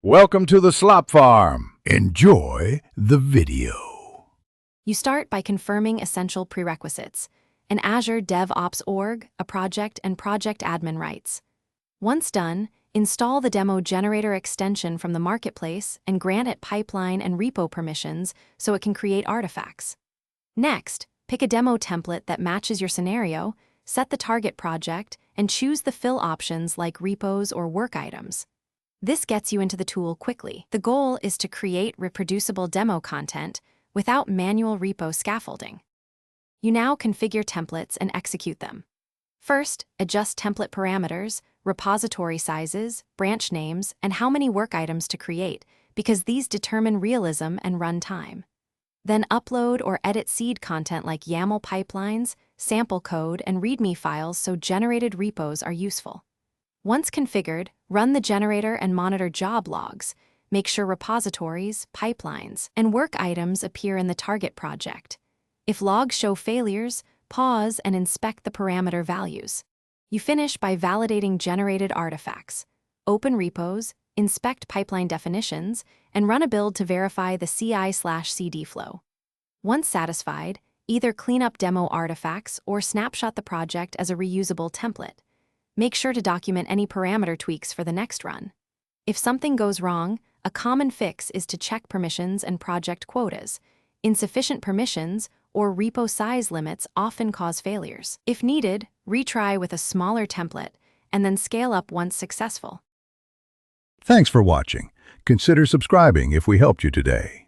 Welcome to the Slop Farm. Enjoy the video. You start by confirming essential prerequisites: an Azure DevOps org, a project, and project admin rights. Once done, install the demo generator extension from the marketplace and grant it pipeline and repo permissions so it can create artifacts. Next, pick a demo template that matches your scenario, set the target project, and choose the fill options like repos or work items. This gets you into the tool quickly. The goal is to create reproducible demo content without manual repo scaffolding. You now configure templates and execute them. First, adjust template parameters, repository sizes, branch names, and how many work items to create, because these determine realism and run time. Then upload or edit seed content like YAML pipelines, sample code, and README files so generated repos are useful. Once configured, run the generator and monitor job logs. Make sure repositories, pipelines, and work items appear in the target project. If logs show failures, pause and inspect the parameter values. You finish by validating generated artifacts. Open repos, inspect pipeline definitions, and run a build to verify the CI/CD flow. Once satisfied, either clean up demo artifacts or snapshot the project as a reusable template. Make sure to document any parameter tweaks for the next run. If something goes wrong, a common fix is to check permissions and project quotas. Insufficient permissions or repo size limits often cause failures. If needed, retry with a smaller template and then scale up once successful. Thanks for watching. Consider subscribing if we helped you today.